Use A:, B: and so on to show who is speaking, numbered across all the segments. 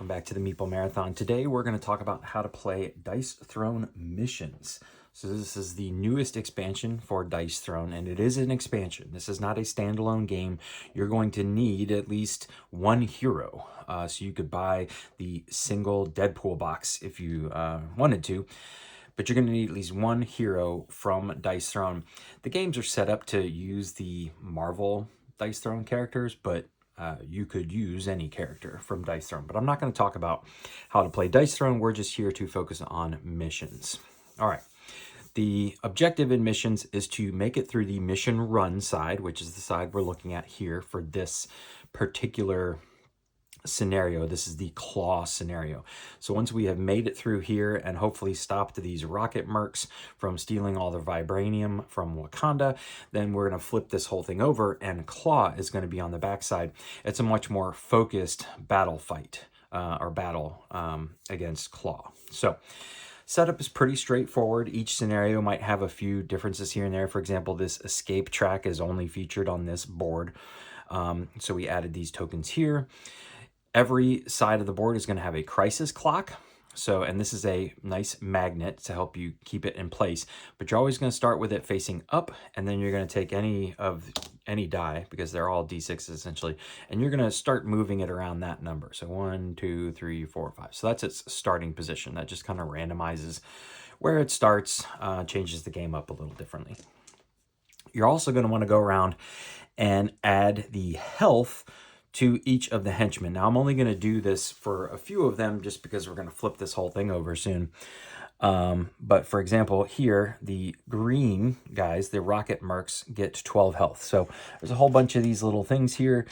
A: back to the Meeple Marathon. Today we're going to talk about how to play Dice Throne missions. So this is the newest expansion for Dice Throne, and it is an expansion. This is not a standalone game. You're going to need at least one hero. So you could buy the single Deadpool box if you wanted to, but you're going to need at least one hero from Dice Throne. The games are set up to use the Marvel Dice Throne characters, but you could use any character from Dice Throne. But I'm not going to talk about how to play Dice Throne. We're just here to focus on missions. All right. The objective in missions is to make it through the mission run side, which is the side we're looking at here for this particular scenario. This is the claw scenario. So once we have made it through here and hopefully stopped these rocket mercs from stealing all the vibranium from Wakanda, then we're going to flip this whole thing over and claw is going to be on the backside. It's a much more focused battle fight or battle against claw. So setup is pretty straightforward. Each scenario might have a few differences here and there. For example, this escape track is only featured on this board. So we added these tokens here. Every side of the board is going to have a crisis clock. So, and this is a nice magnet to help you keep it in place. But you're always going to start with it facing up, and then you're going to take any die, because they're all D6s essentially, and you're going to start moving it around that number. So 1, 2, 3, 4, 5. So that's its starting position. That just kind of randomizes where it starts, changes the game up a little differently. You're also going to want to go around and add the health to each of the henchmen. Now, I'm only going to do this for a few of them just because we're going to flip this whole thing over soon. But for example, here, the green guys, the rocket mercs, get 12 health. So there's a whole bunch of these little things here.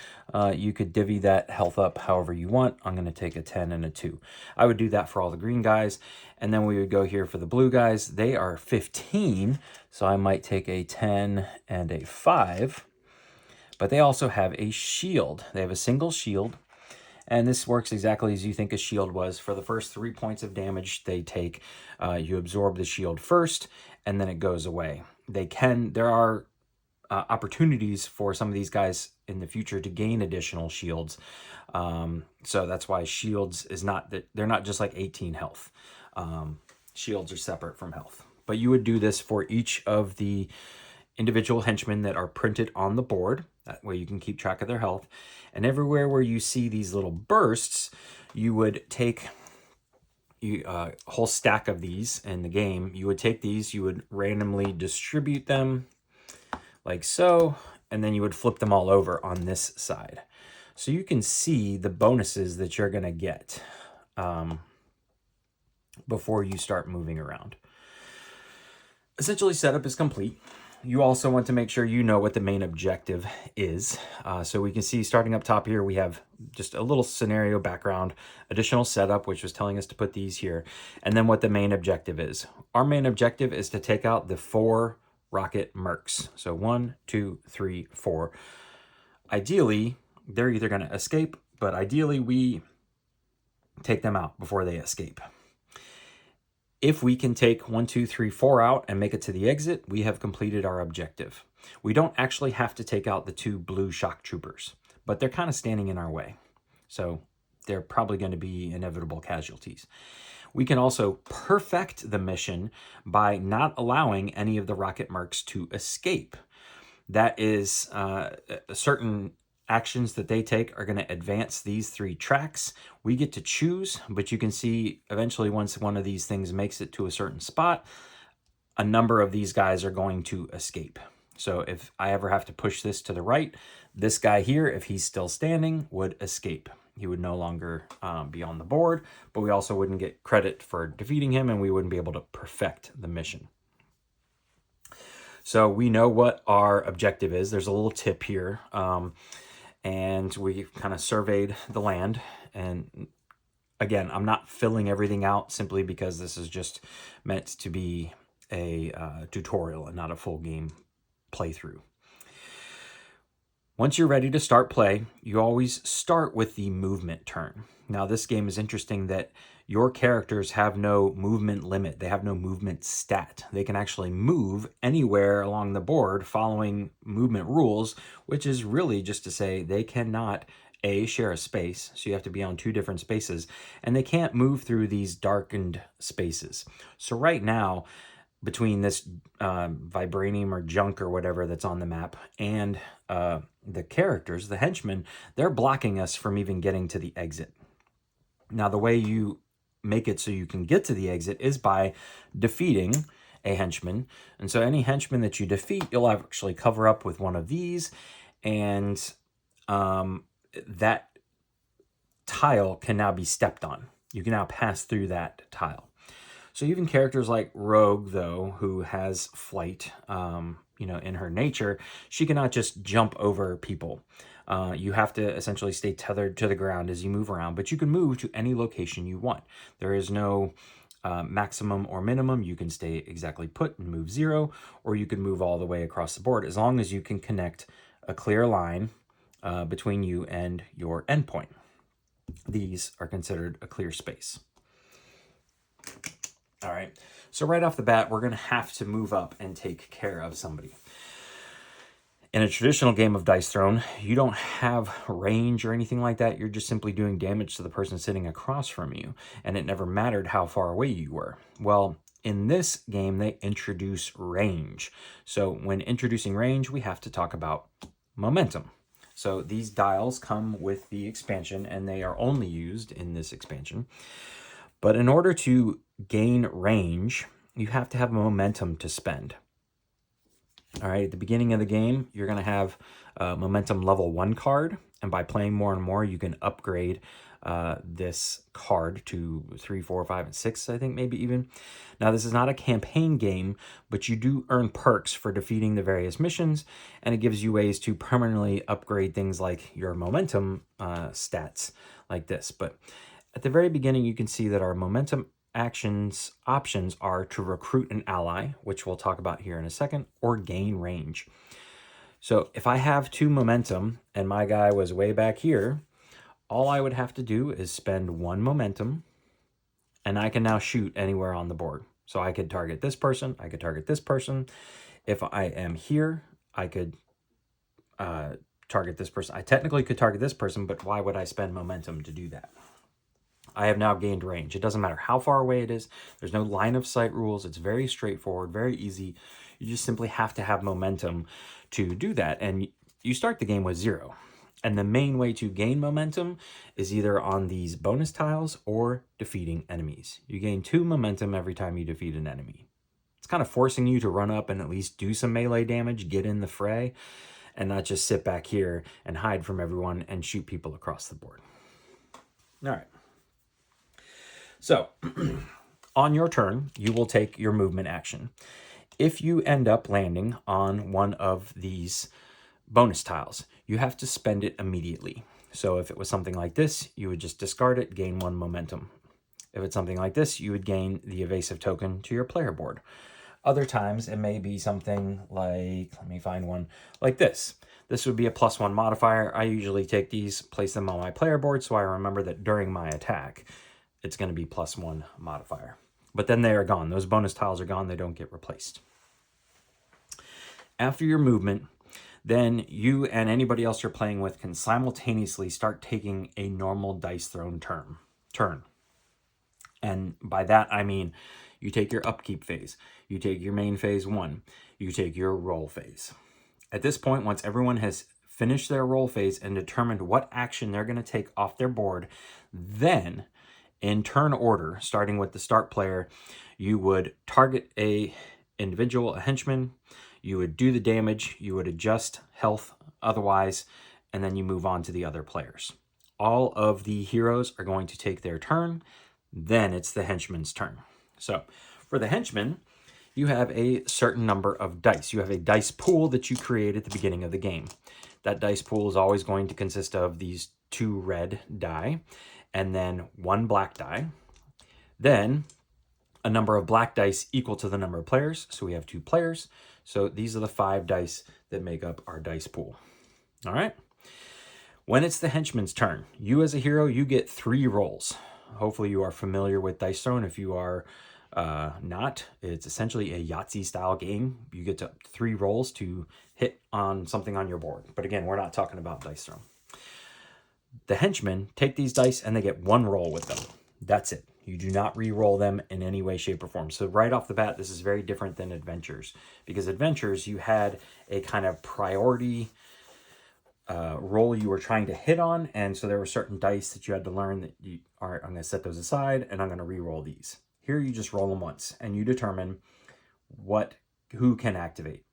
A: You could divvy that health up however you want. I'm going to take a 10 and a 2. I would do that for all the green guys. And then we would go here for the blue guys. They are 15. So I might take a 10 and a 5. But they also have a shield. They have a single shield. And this works exactly as you think a shield was. For the first 3 points of damage they take, you absorb the shield first, and then it goes away. There are opportunities for some of these guys in the future to gain additional shields. So that's why shields is not that they're not just like 18 health. Shields are separate from health. But you would do this for each of the individual henchmen that are printed on the board. That way you can keep track of their health. And everywhere where you see these little bursts, you would take a whole stack of these in the game. You would take these, you would randomly distribute them like so, and then you would flip them all over on this side. So you can see the bonuses that you're going to get before you start moving around. Essentially, setup is complete. You also want to make sure you know what the main objective is. So we can see starting up top here, we have just a little scenario background, additional setup, which was telling us to put these here, and then what the main objective is. Our main objective is to take out the 4 rocket mercs. So 1, 2, 3, 4. Ideally, they're either going to escape, but ideally we take them out before they escape. If we can take 1, 2, 3, 4 out and make it to the exit, we have completed our objective. We don't actually have to take out the 2 blue shock troopers, but they're kind of standing in our way. So they're probably going to be inevitable casualties. We can also perfect the mission by not allowing any of the rocket mercs to escape. That is certain actions that they take are going to advance these 3 tracks. We get to choose, but you can see eventually once one of these things makes it to a certain spot, a number of these guys are going to escape. So if I ever have to push this to the right, this guy here, if he's still standing, would escape. He would no longer be on the board, but we also wouldn't get credit for defeating him, and we wouldn't be able to perfect the mission. So we know what our objective is. There's a little tip here. And we kind of surveyed the land. And again, I'm not filling everything out simply because this is just meant to be a tutorial and not a full game playthrough. Once you're ready to start play, you always start with the movement turn. Now, this game is interesting that your characters have no movement limit. They have no movement stat. They can actually move anywhere along the board following movement rules, which is really just to say they cannot share a space, so you have to be on 2 different spaces, and they can't move through these darkened spaces. So right now, between this vibranium or junk or whatever that's on the map and the characters, the henchmen, they're blocking us from even getting to the exit. Now, the way you make it so you can get to the exit is by defeating a henchman. And so any henchman that you defeat, you'll actually cover up with one of these, and that tile can now be stepped on. You can now pass through that tile. So even characters like Rogue, though, who has flight, in her nature, she cannot just jump over people. You have to essentially stay tethered to the ground as you move around, but you can move to any location you want. There is no maximum or minimum. You can stay exactly put and move 0, or you can move all the way across the board as long as you can connect a clear line between you and your endpoint. These are considered a clear space. All right, so right off the bat, we're going to have to move up and take care of somebody. In a traditional game of Dice Throne, you don't have range or anything like that. You're just simply doing damage to the person sitting across from you, and it never mattered how far away you were. Well, in this game, they introduce range. So when introducing range, we have to talk about momentum. So these dials come with the expansion, and they are only used in this expansion. But in order to gain range, you have to have momentum to spend. All right, at the beginning of the game, you're going to have momentum level 1 card, and by playing more and more, you can upgrade this card to 3, 4, 5, and 6, I think maybe even. Now, this is not a campaign game, but you do earn perks for defeating the various missions, and it gives you ways to permanently upgrade things like your momentum stats like this. But at the very beginning, you can see that our momentum options are to recruit an ally, which we'll talk about here in a second, or gain range. So if I have 2 momentum and my guy was way back here, all I would have to do is spend 1 momentum, and I can now shoot anywhere on the board. So I could target this person, I could target this person. If I am here, I could target this person. I technically could target this person, but why would I spend momentum to do that? I have now gained range. It doesn't matter how far away it is. There's no line of sight rules. It's very straightforward, very easy. You just simply have to have momentum to do that. And you start the game with 0. And the main way to gain momentum is either on these bonus tiles or defeating enemies. You gain 2 momentum every time you defeat an enemy. It's kind of forcing you to run up and at least do some melee damage, get in the fray, and not just sit back here and hide from everyone and shoot people across the board. All right. So, on your turn, you will take your movement action. If you end up landing on one of these bonus tiles, you have to spend it immediately. So if it was something like this, you would just discard it, gain 1 momentum. If it's something like this, you would gain the evasive token to your player board. Other times, it may be something like, let me find one, like this. This would be a +1 modifier. I usually take these, place them on my player board, so I remember that during my attack, it's going to be +1 modifier. But then they are gone. Those bonus tiles are gone. They don't get replaced. After your movement, then you and anybody else you're playing with can simultaneously start taking a normal Dice Throne turn. And by that, I mean you take your upkeep phase. You take your main phase 1. You take your roll phase. At this point, once everyone has finished their roll phase and determined what action they're going to take off their board, then in turn order, starting with the start player, you would target a individual, a henchman, you would do the damage, you would adjust health otherwise, and then you move on to the other players. All of the heroes are going to take their turn, then it's the henchman's turn. So for the henchman, you have a certain number of dice. You have a dice pool that you create at the beginning of the game. That dice pool is always going to consist of these 2 red die, and then 1 black die, then a number of black dice equal to the number of players. So we have 2 players. So these are the 5 dice that make up our dice pool. All right. When it's the henchman's turn, you as a hero, you get 3 rolls. Hopefully you are familiar with Dice Throne. If you are not, it's essentially a Yahtzee style game. You get to 3 rolls to hit on something on your board. But again, we're not talking about Dice Throne. The henchmen take these dice and they get one roll with them. That's it. You do not re-roll them in any way, shape, or form. So right off the bat, this is very different than adventures, because adventures, you had a kind of priority roll you were trying to hit on, and so there were certain dice that you had to learn that you all right, I'm going to set those aside and I'm going to re-roll these. Here you just roll them once and you determine who can activate.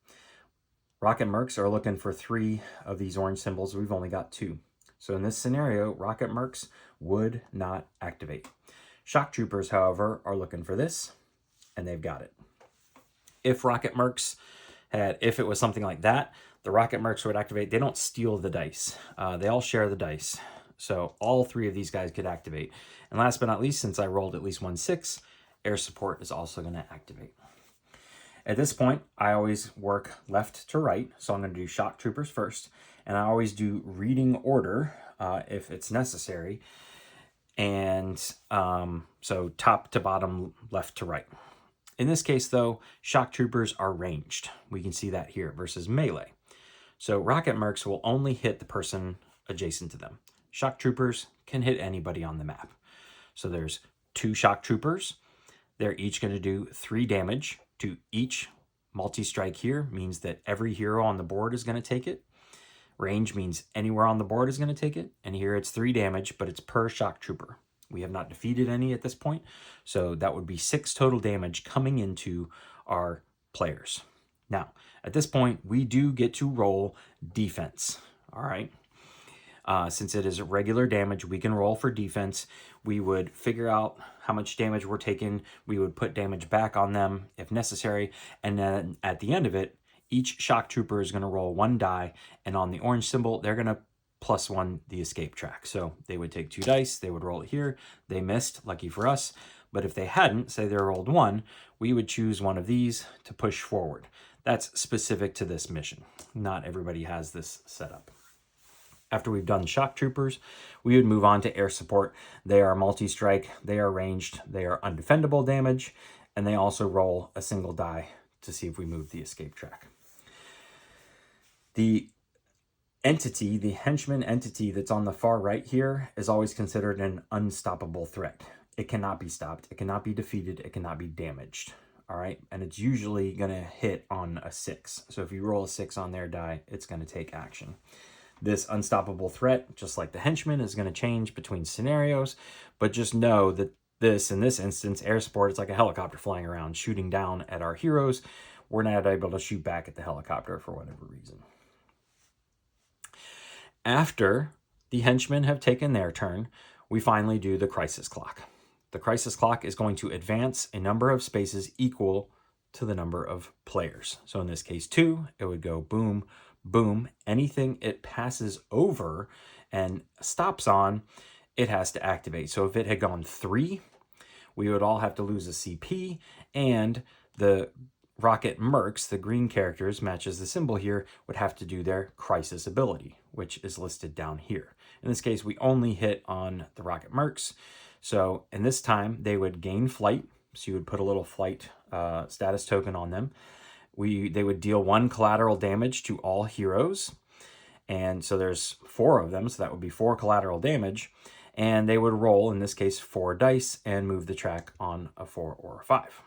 A: Rocket Mercs are looking for 3 of these orange symbols. We've only got 2. So in this scenario, Rocket Mercs would not activate. Shock Troopers, however, are looking for this, and they've got it. If Rocket Mercs if it was something like that, the Rocket Mercs would activate. They don't steal the dice. They all share the dice. So all 3 of these guys could activate. And last but not least, since I rolled at least 1 6, Air Support is also going to activate. At this point, I always work left to right. So I'm going to do Shock Troopers first. And I always do reading order if it's necessary. And so top to bottom, left to right. In this case, though, Shock Troopers are ranged. We can see that here versus melee. So Rocket Mercs will only hit the person adjacent to them. Shock Troopers can hit anybody on the map. So there's 2 Shock Troopers. They're each going to do 3 damage to each. Multi-strike here means that every hero on the board is going to take it. Range means anywhere on the board is going to take it. And here it's 3 damage, but it's per Shock Trooper. We have not defeated any at this point. So that would be 6 total damage coming into our players. Now, at this point, we do get to roll defense. All right. Since it is regular damage, we can roll for defense. We would figure out how much damage we're taking. We would put damage back on them if necessary. And then at the end of it, each Shock Trooper is going to roll 1 die. And on the orange symbol, they're going to +1 the escape track. So they would take 2 dice. They would roll it here. They missed, lucky for us. But if they hadn't, say they rolled 1, we would choose one of these to push forward. That's specific to this mission. Not everybody has this set up. After we've done Shock Troopers, we would move on to Air Support. They are multi-strike, they are ranged, they are undefendable damage, and they also roll a single die to see if we move the escape track. The entity, the henchman entity that's on the far right here, is always considered an unstoppable threat. It cannot be stopped, it cannot be defeated, it cannot be damaged. All right, and it's usually going to hit on a 6. So if you roll a 6 on their die, it's going to take action. This unstoppable threat, just like the henchman, is going to change between scenarios, but just know that in this instance, Air Support, it's like a helicopter flying around, shooting down at our heroes. We're not able to shoot back at the helicopter for whatever reason. After the henchmen have taken their turn, we finally do the crisis clock. The crisis clock is going to advance a number of spaces equal to the number of players. So in this case, 2, it would go boom, boom. Anything it passes over and stops on, it has to activate. So if it had gone 3, we would all have to lose a CP, and the Rocket Mercs, the green characters, matches the symbol here, would have to do their crisis ability, which is listed down here. In this case, we only hit on the Rocket Mercs. So in this time, they would gain flight. So you would put a little flight status token on them. They would deal 1 collateral damage to all heroes. And so there's 4 of them, so that would be 4 collateral damage. And they would roll, in this case, 4 dice and move the track on a 4 or a 5.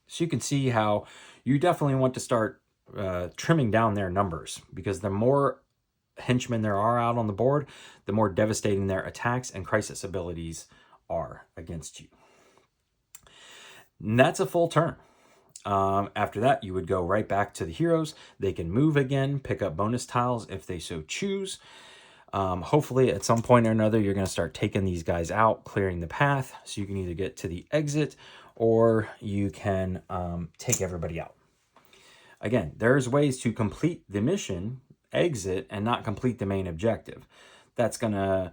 A: So you can see how you definitely want to start trimming down their numbers, because the more henchmen there are out on the board, the more devastating their attacks and crisis abilities are against you. And that's a full turn. After that, you would go right back to the heroes. They can move again, pick up bonus tiles if they so choose. Hopefully at some point or another, you're going to start taking these guys out, clearing the path, so you can either get to the exit or you can take everybody out. Again, there's ways to complete the mission, exit, and not complete the main objective. That's going to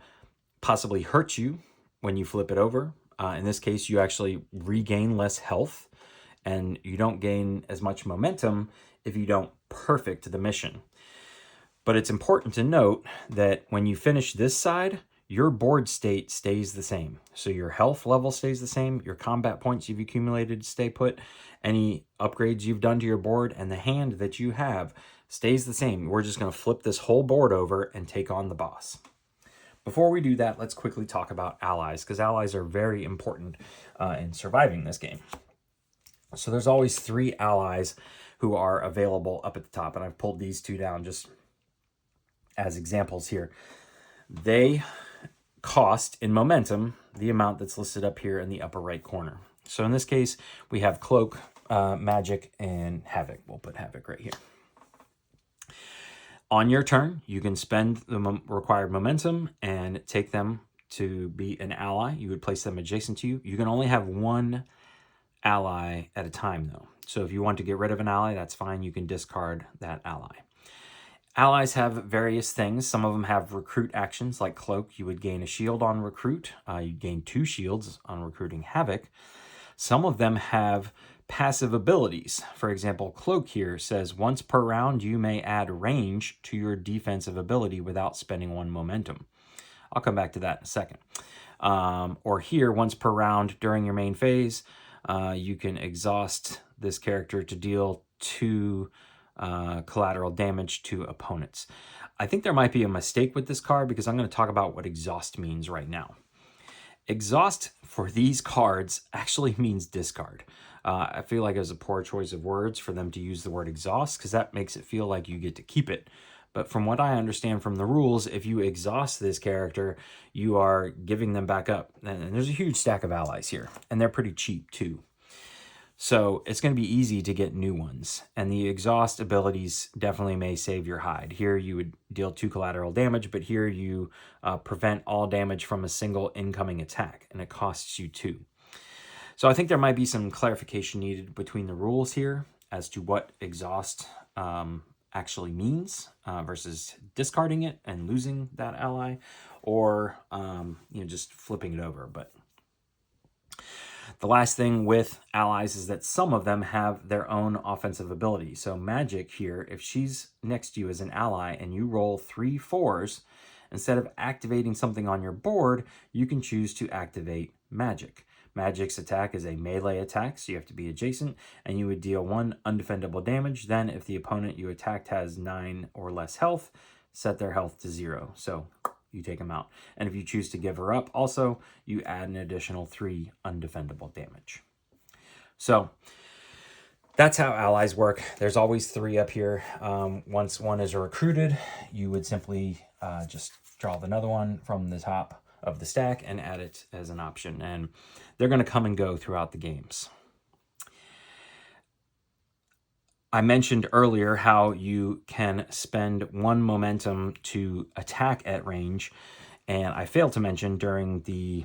A: possibly hurt you when you flip it over. In this case, you actually regain less health, and you don't gain as much momentum if you don't perfect the mission. But it's important to note that when you finish this side, your board state stays the same. So your health level stays the same, your combat points you've accumulated stay put, any upgrades you've done to your board, and the hand that you have stays the same. We're just going to flip this whole board over and take on the boss. Before we do that, let's quickly talk about allies, because allies are very important in surviving this game. So there's always 3 allies who are available up at the top, and I've pulled these 2 down just as examples here. They cost in momentum the amount that's listed up here in the upper right corner. So in this case, we have Cloak, Magic, and Havoc. We'll put Havoc right here. On your turn, you can spend the required momentum and take them to be an ally. You would place them adjacent to you. You can only have 1 ally at a time, though. So if you want to get rid of an ally, that's fine. You can discard that ally. Allies have various things. Some of them have recruit actions, like Cloak. You would gain a shield on recruit. You gain 2 shields on recruiting Havoc. Some of them have passive abilities. For example, Cloak here says once per round you may add range to your defensive ability without spending 1 momentum. I'll come back to that in a second. Or here, once per round during your main phase, you can exhaust this character to deal 2 collateral damage to opponents. I think there might be a mistake with this card because I'm going to talk about what exhaust means right now. Exhaust for these cards actually means discard. I feel like it was a poor choice of words for them to use the word exhaust because that makes it feel like you get to keep it. But from what I understand from the rules, if you exhaust this character, you are giving them back up. And there's a huge stack of allies here, and they're pretty cheap too. So it's going to be easy to get new ones. And the exhaust abilities definitely may save your hide. Here you would deal 2 collateral damage, but here you prevent all damage from a single incoming attack, and it costs you 2. So I think there might be some clarification needed between the rules here as to what exhaust actually means versus discarding it and losing that ally, or just flipping it over. But the last thing with allies is that some of them have their own offensive ability. So Magic here, if she's next to you as an ally and you roll 3 4s, instead of activating something on your board, you can choose to activate Magic. Magic's attack is a melee attack, so you have to be adjacent, and you would deal 1 undefendable damage. Then if the opponent you attacked has 9 or less health, set their health to 0. So you take them out. And if you choose to give her up, also, you add an additional 3 undefendable damage. So that's how allies work. There's always 3 up here. Once one is recruited, you would simply just draw another one from the top of the stack and add it as an option. And they're going to come and go throughout the games. I mentioned earlier how you can spend 1 momentum to attack at range, and I failed to mention during the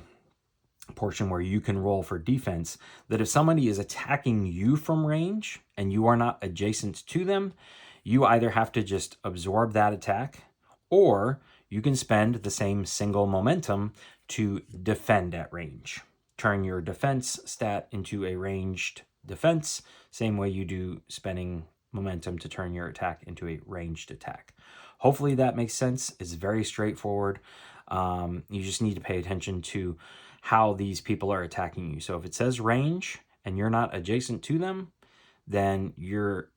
A: portion where you can roll for defense that if somebody is attacking you from range and you are not adjacent to them, you either have to just absorb that attack, or you can spend the same single momentum to defend at range. Turn your defense stat into a ranged defense, same way you do spending momentum to turn your attack into a ranged attack. Hopefully that makes sense. It's very straightforward. You just need to pay attention to how these people are attacking you. So if it says range and you're not adjacent to them, then your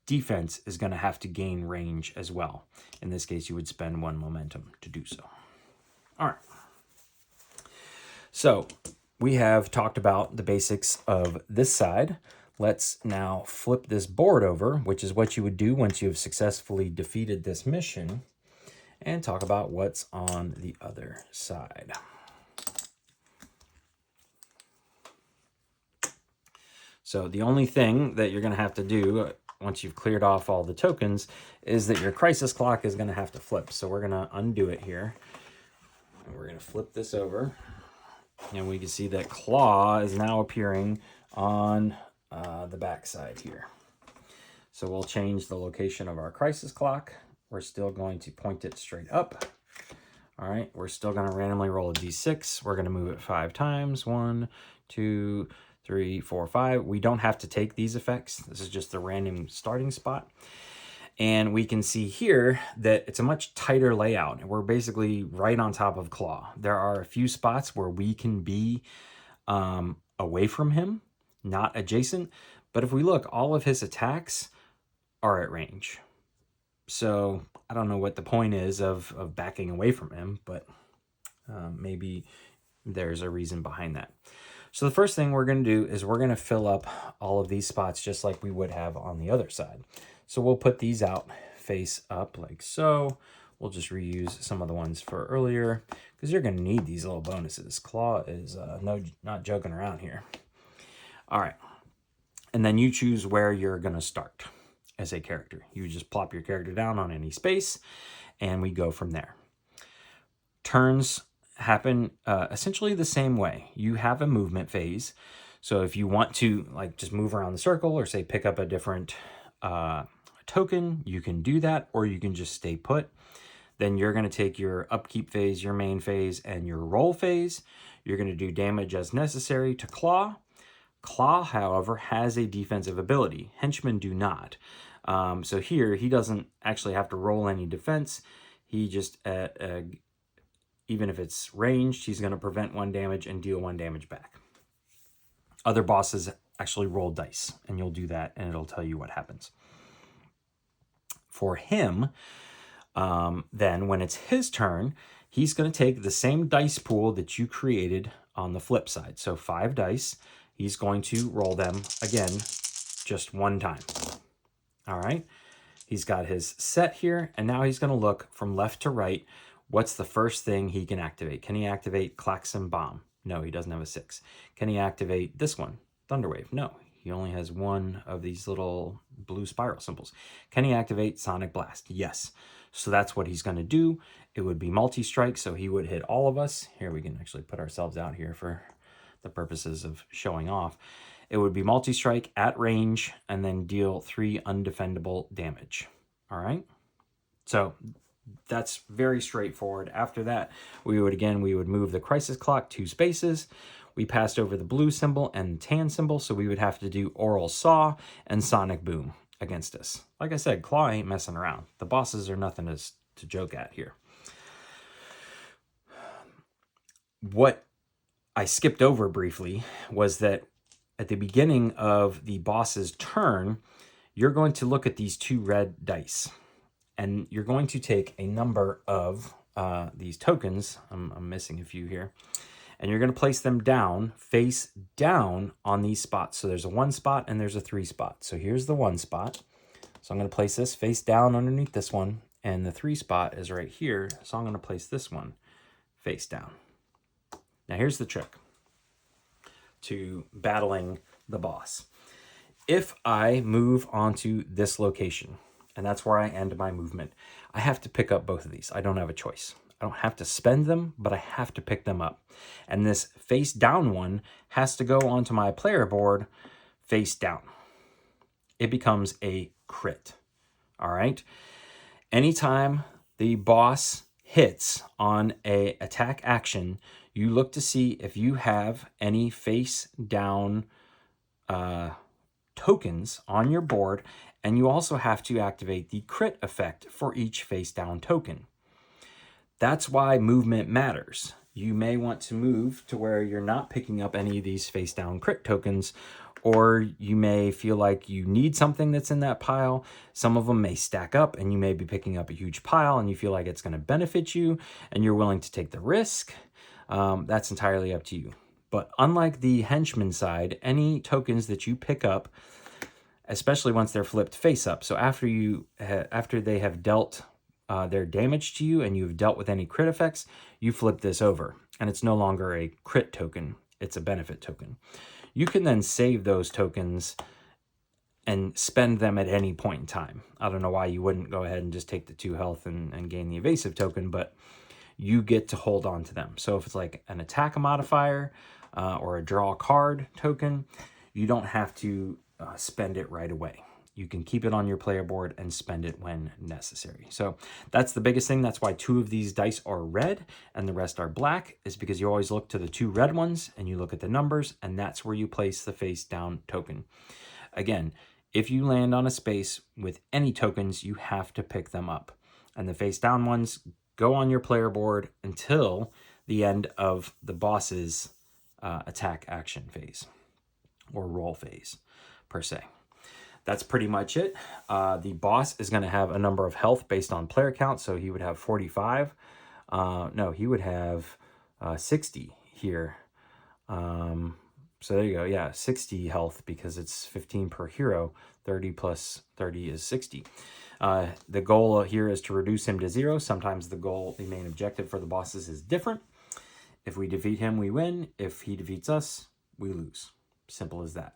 A: defense is going to have to gain range as well. In this case, you would spend 1 momentum to do so. All right. So we have talked about the basics of this side. Let's now flip this board over, which is what you would do once you have successfully defeated this mission, and talk about what's on the other side. So the only thing that you're going to have to do once you've cleared off all the tokens is that your crisis clock is going to have to flip. So we're going to undo it here. And we're going to flip this over. And we can see that Claw is now appearing on the back side here. So we'll change the location of our crisis clock. We're still going to point it straight up. All right, we're still going to randomly roll a d6. We're going to move it 5 times. 1, 2, 3, 4, 5. We don't have to take these effects. This is just the random starting spot. And we can see here that it's a much tighter layout. We're basically right on top of Claw. There are a few spots where we can be away from him, not adjacent. But if we look, all of his attacks are at range. So I don't know what the point is of backing away from him, but maybe there's a reason behind that. So the first thing we're going to do is we're going to fill up all of these spots just like we would have on the other side. So we'll put these out face up like so. We'll just reuse some of the ones for earlier because you're going to need these little bonuses. Claw is not joking around here. All right. And then you choose where you're going to start as a character. You just plop your character down on any space and we go from there. Turns happen essentially the same way. You have a movement phase. So if you want to like just move around the circle or say pick up a different token, you can do that, or you can just stay put. Then you're going to take your upkeep phase, your main phase, and your roll phase. You're going to do damage as necessary to Claw. Claw, however, has a defensive ability. Henchmen do not. So here, he doesn't actually have to roll any defense. He just, even if it's ranged, he's going to prevent 1 damage and deal 1 damage back. Other bosses actually roll dice, and you'll do that, and it'll tell you what happens. For him, then when it's his turn, he's going to take the same dice pool that you created on the flip side. So 5 dice. He's going to roll them again just 1 time. All right. He's got his set here, and now he's going to look from left to right. What's the first thing he can activate? Can he activate Klaxon Bomb? No, he doesn't have a 6. Can he activate this one? Thunderwave? No, he only has 1 of these little blue spiral symbols. Can he activate Sonic Blast? Yes. So that's what he's going to do. It would be multi-strike, so he would hit all of us. Here, we can actually put ourselves out here for the purposes of showing off. It would be multi-strike at range and then deal 3 undefendable damage. All right. So that's very straightforward. After that, we would move the crisis clock 2 spaces. We passed over the blue symbol and tan symbol, so we would have to do Oral Saw and Sonic Boom against us. Like I said, Claw ain't messing around. The bosses are nothing to joke at here. What I skipped over briefly was that at the beginning of the boss's turn, you're going to look at these 2 red dice, and you're going to take a number of these tokens. I'm missing a few here. And you're going to place them down, face down on these spots. So there's a 1 spot and there's a 3 spot. So here's the 1 spot. So I'm going to place this face down underneath this one. And the 3 spot is right here. So I'm going to place this one face down. Now here's the trick to battling the boss. If I move onto this location, and that's where I end my movement, I have to pick up both of these. I don't have a choice. I don't have to spend them, but I have to pick them up. And this face down one has to go onto my player board face down. It becomes a crit. All right. Anytime the boss hits on a attack action, you look to see if you have any face down tokens on your board, and you also have to activate the crit effect for each face down token. That's why movement matters. You may want to move to where you're not picking up any of these face down crit tokens, or you may feel like you need something that's in that pile. Some of them may stack up and you may be picking up a huge pile and you feel like it's going to benefit you and you're willing to take the risk. That's entirely up to you. But unlike the henchman side, any tokens that you pick up, especially once they're flipped face up, so after they have dealt their damage to you and you've dealt with any crit effects, you flip this over and it's no longer a crit token, it's a benefit token. You can then save those tokens and spend them at any point in time. I don't know why you wouldn't go ahead and just take the 2 health and gain the evasive token, but you get to hold on to them. So if it's like an attack modifier or a draw card token, you don't have to spend it right away. You can keep it on your player board and spend it when necessary. So that's the biggest thing. That's why 2 of these dice are red and the rest are black, is because you always look to the 2 red ones and you look at the numbers, and that's where you place the face down token. Again, if you land on a space with any tokens, you have to pick them up. And the face down ones go on your player board until the end of the boss's attack action phase or roll phase per se. that's pretty much it. The boss is going to have a number of health based on player count, so he would have 45. No, he would have 60 here. So there you go. Yeah, 60 health because it's 15 per hero. 30 plus 30 is 60. The goal here is to reduce him to 0. Sometimes the main objective for the bosses is different. If we defeat him, we win. If he defeats us, we lose. Simple as that.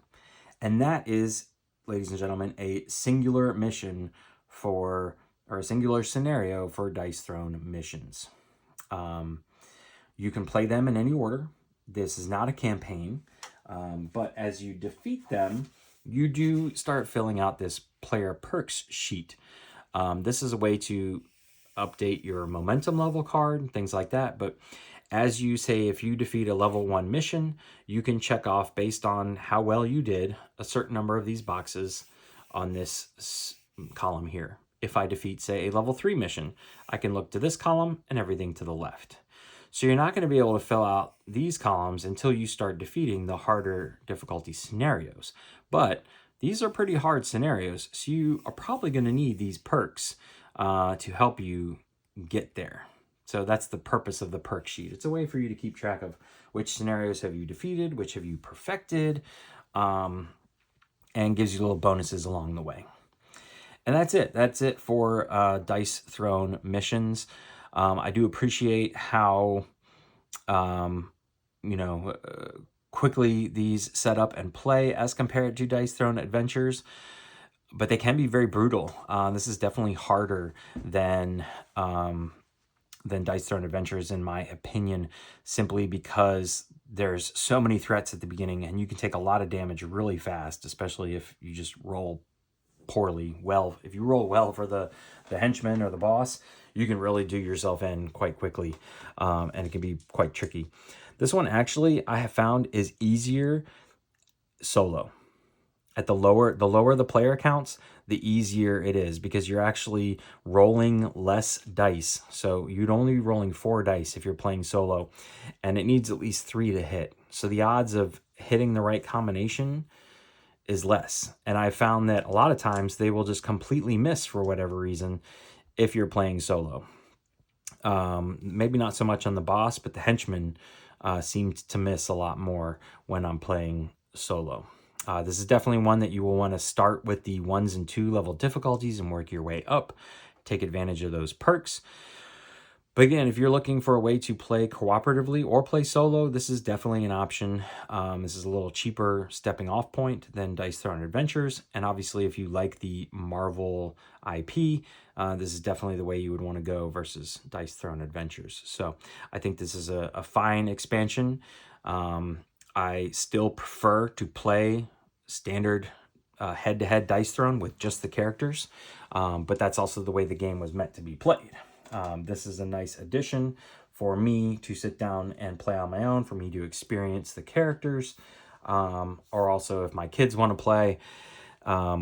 A: And that is, ladies and gentlemen, a singular mission or a singular scenario for Dice Throne missions. You can play them in any order. This is not a campaign, but as you defeat them, you do start filling out this player perks sheet. This is a way to update your momentum level card, things like that. But as you say, if you defeat a level 1 mission, you can check off based on how well you did a certain number of these boxes on this column here. If I defeat, say, a level 3 mission, I can look to this column and everything to the left. So you're not going to be able to fill out these columns until you start defeating the harder difficulty scenarios. But these are pretty hard scenarios, so you are probably going to need these perks to help you get there. So that's the purpose of the perk sheet. It's a way for you to keep track of which scenarios have you defeated, which have you perfected, and gives you little bonuses along the way. And that's it. That's it for Dice Throne missions. I do appreciate how, quickly these set up and play as compared to Dice Throne Adventures, but they can be very brutal. This is definitely harder than Dice Throne Adventures, in my opinion, simply because there's so many threats at the beginning, and you can take a lot of damage really fast, especially if you just roll poorly. Well, if you roll well for the henchman or the boss, you can really do yourself in quite quickly, and it can be quite tricky. This one actually I have found is easier solo. At the lower the player counts, the easier it is, because you're actually rolling less dice. So you'd only be rolling 4 dice if you're playing solo, and it needs at least 3 to hit. So the odds of hitting the right combination is less. And I found that a lot of times they will just completely miss for whatever reason if you're playing solo. Maybe not so much on the boss, but the henchman seemed to miss a lot more when I'm playing solo. This is definitely one that you will want to start with the 1s and 2 level difficulties and work your way up. Take advantage of those perks. But again, if you're looking for a way to play cooperatively or play solo, this is definitely an option. This is a little cheaper stepping off point than Dice Throne Adventures. And obviously, if you like the Marvel IP, this is definitely the way you would want to go versus Dice Throne Adventures. So I think this is a fine expansion. I still prefer to play standard head-to-head Dice Throne with just the characters, but that's also the way the game was meant to be played. This is a nice addition for me to sit down and play on my own, for me to experience the characters, or also if my kids want to play,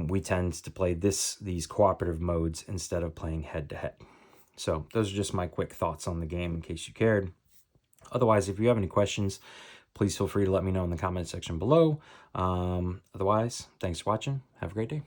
A: we tend to play these cooperative modes instead of playing head-to-head. So those are just my quick thoughts on the game in case you cared. Otherwise, if you have any questions, please feel free to let me know in the comment section below. Otherwise, thanks for watching. Have a great day.